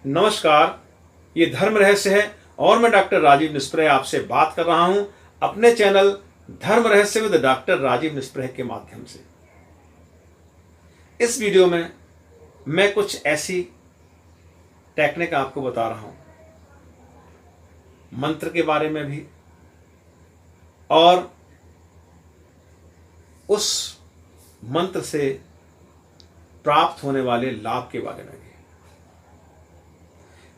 नमस्कार, ये धर्म रहस्य है और मैं डॉक्टर राजीव निस्प्रे आपसे बात कर रहा हूं अपने चैनल धर्म रहस्य विद डॉक्टर राजीव निस्प्रे के माध्यम से। इस वीडियो में मैं कुछ ऐसी टेक्निक आपको बता रहा हूं, मंत्र के बारे में भी और उस मंत्र से प्राप्त होने वाले लाभ के बारे में भी।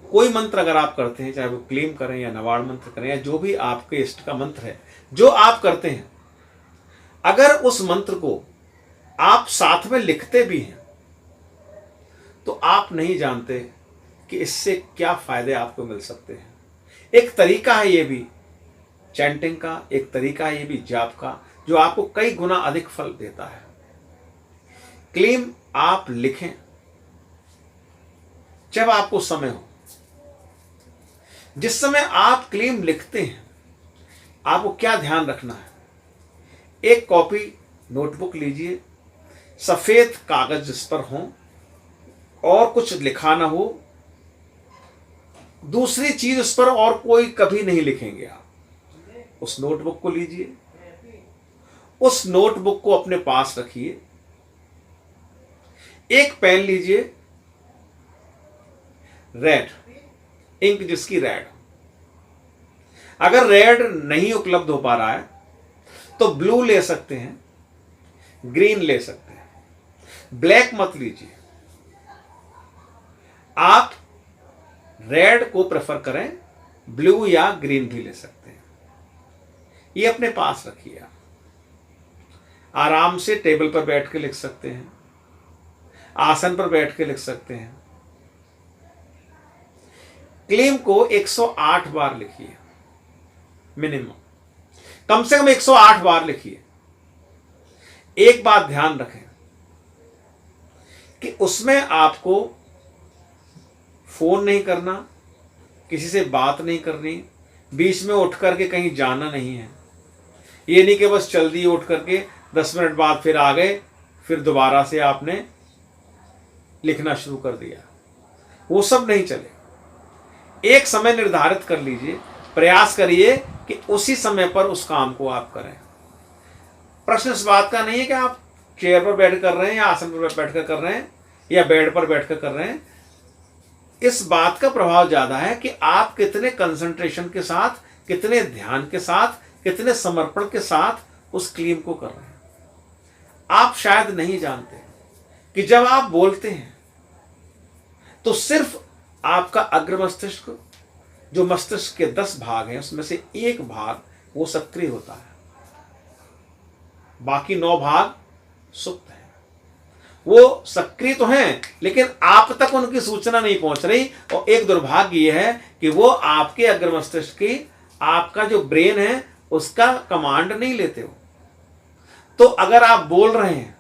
कोई मंत्र अगर आप करते हैं, चाहे वो क्लेम करें या नवाड़ मंत्र करें या जो भी आपके इष्ट का मंत्र है जो आप करते हैं, अगर उस मंत्र को आप साथ में लिखते भी हैं तो आप नहीं जानते कि इससे क्या फायदे आपको मिल सकते हैं। एक तरीका है ये भी चैंटिंग का, एक तरीका है ये भी जाप का, जो आपको कई गुना अधिक फल देता है। क्लेम आप लिखें जब आपको समय हो। जिस समय आप क्लेम लिखते हैं आपको क्या ध्यान रखना है, एक कॉपी नोटबुक लीजिए, सफेद कागज जिस पर हो और कुछ लिखा ना हो, दूसरी चीज उस पर और कोई कभी नहीं लिखेंगे आप। उस नोटबुक को लीजिए, उस नोटबुक को अपने पास रखिए, एक पेन लीजिए, रेड इंक जिसकी रेड। अगर रेड नहीं उपलब्ध हो पा रहा है तो ब्लू ले सकते हैं, ग्रीन ले सकते हैं, ब्लैक मत लीजिए। आप रेड को प्रेफर करें, ब्लू या ग्रीन भी ले सकते हैं। ये अपने पास रखिए। आप आराम से टेबल पर बैठ के लिख सकते हैं, आसन पर बैठ के लिख सकते हैं। क्लेम को 108 बार लिखिए, मिनिमम कम से कम 108 बार लिखिए। एक बात ध्यान रखें कि उसमें आपको फोन नहीं करना, किसी से बात नहीं करनी, बीच में उठ करके कहीं जाना नहीं है। ये नहीं कि बस जल्दी उठ करके 10 मिनट बाद फिर आ गए, फिर दोबारा से आपने लिखना शुरू कर दिया। वो सब नहीं चले। एक समय निर्धारित कर लीजिए, प्रयास करिए कि उसी समय पर उस काम को आप करें। प्रश्न इस बात का नहीं है कि आप चेयर पर बैठ कर रहे हैं या आसन पर बैठकर कर रहे हैं या बेड पर बैठकर कर रहे हैं। इस बात का प्रभाव ज्यादा है कि आप कितने कंसंट्रेशन के साथ, कितने ध्यान के साथ, कितने समर्पण के साथ उस क्लेम को कर रहे हैं। आप शायद नहीं जानते कि जब आप बोलते हैं तो सिर्फ आपका अग्र मस्तिष्क, जो मस्तिष्क के 10 भाग हैं उसमें से एक भाग वो सक्रिय होता है, बाकी 9 भाग सुप्त हैं। वो सक्रिय तो हैं लेकिन आप तक उनकी सूचना नहीं पहुंच रही। और एक दुर्भाग्य ये है कि वो आपके अग्र मस्तिष्क की, आपका जो ब्रेन है उसका कमांड नहीं लेते हो। तो अगर आप बोल रहे हैं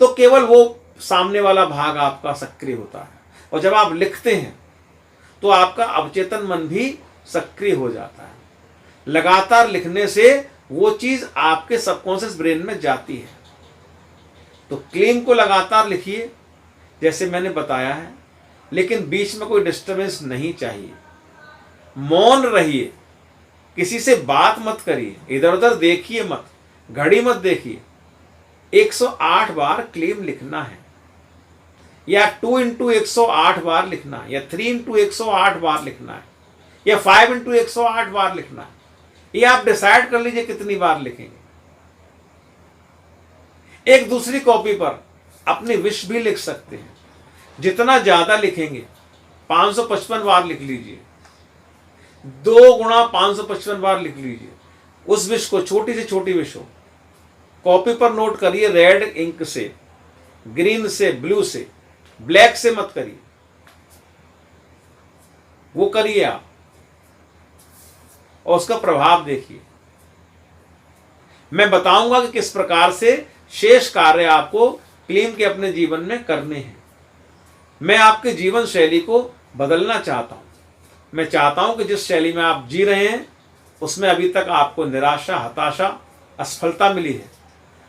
तो केवल वो सामने वाला भाग आपका सक्रिय होता है, और जब आप लिखते हैं तो आपका अवचेतन मन भी सक्रिय हो जाता है। लगातार लिखने से वो चीज आपके सबकॉन्शियस ब्रेन में जाती है। तो क्लेम को लगातार लिखिए जैसे मैंने बताया है, लेकिन बीच में कोई डिस्टर्बेंस नहीं चाहिए। मौन रहिए, किसी से बात मत करिए, इधर उधर देखिए मत, घड़ी मत देखिए। 108 बार क्लेम लिखना है, या 2 into 108 बार लिखना है, या 3 into 108 बार लिखना है, या 5 into 108 बार लिखना है। ये आप डिसाइड कर लीजिए कितनी बार लिखेंगे। एक दूसरी कॉपी पर अपनी विश भी लिख सकते हैं। जितना ज्यादा लिखेंगे, 555 बार लिख लीजिए, 2 गुणा 555 बार लिख लीजिए। उस विश को, छोटी से छोटी विश हो, कॉपी पर नोट करिए, रेड इंक से, ग्रीन से, ब्लू से, ब्लैक से मत करिए। वो करिए आप और उसका प्रभाव देखिए। मैं बताऊंगा कि किस प्रकार से शेष कार्य आपको क्लेम के अपने जीवन में करने हैं। मैं आपके जीवन शैली को बदलना चाहता हूं। मैं चाहता हूं कि जिस शैली में आप जी रहे हैं उसमें अभी तक आपको निराशा, हताशा, असफलता मिली है।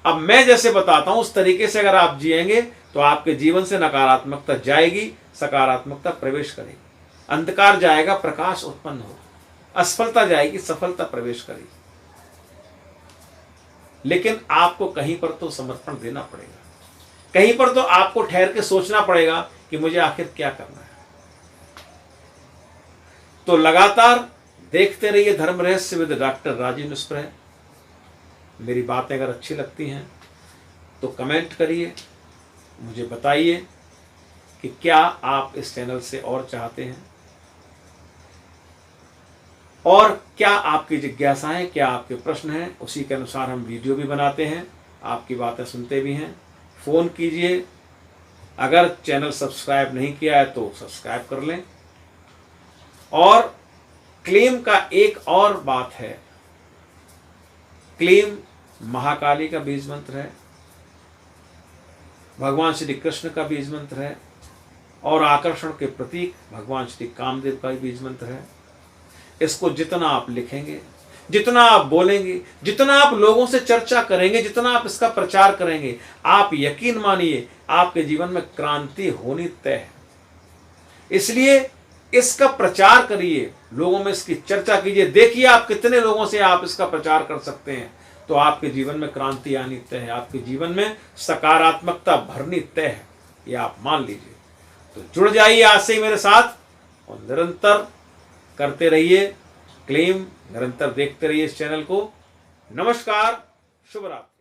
अब मैं जैसे बताता हूं उस तरीके से अगर आप जिएंगे तो आपके जीवन से नकारात्मकता जाएगी, सकारात्मकता प्रवेश करेगी। अंधकार जाएगा, प्रकाश उत्पन्न होगा। असफलता जाएगी, सफलता प्रवेश करेगी। लेकिन आपको कहीं पर तो समर्पण देना पड़ेगा, कहीं पर तो आपको ठहर के सोचना पड़ेगा कि मुझे आखिर क्या करना है। तो लगातार देखते रहिए धर्म रहस्य विद डॉक्टर राजीव नुस्प्रे। मेरी बातें अगर अच्छी लगती हैं तो कमेंट करिए, मुझे बताइए कि क्या आप इस चैनल से और चाहते हैं, और क्या आपकी जिज्ञासाएं, क्या आपके प्रश्न हैं। उसी के अनुसार हम वीडियो भी बनाते हैं, आपकी बातें सुनते भी हैं। फ़ोन कीजिए, अगर चैनल सब्सक्राइब नहीं किया है तो सब्सक्राइब कर लें। और क्लीम का एक और बात है, क्लीम महाकाली का बीज मंत्र है, भगवान श्री कृष्ण का बीज मंत्र है, और आकर्षण के प्रतीक भगवान श्री कामदेव का बीज मंत्र है। इसको जितना आप लिखेंगे, जितना आप बोलेंगे, जितना आप लोगों से चर्चा करेंगे, जितना आप इसका प्रचार करेंगे, आप यकीन मानिए आपके जीवन में क्रांति होनी तय है। इसलिए इसका प्रचार करिए, लोगों में इसकी चर्चा कीजिए। देखिए आप कितने लोगों से आप इसका प्रचार कर सकते हैं, तो आपके जीवन में क्रांति आनी तय है, आपके जीवन में सकारात्मकता भरनी तय है, ये आप मान लीजिए। तो जुड़ जाइए आज से ही मेरे साथ और निरंतर करते रहिए क्लेम, निरंतर देखते रहिए इस चैनल को। नमस्कार, शुभ रात्रि।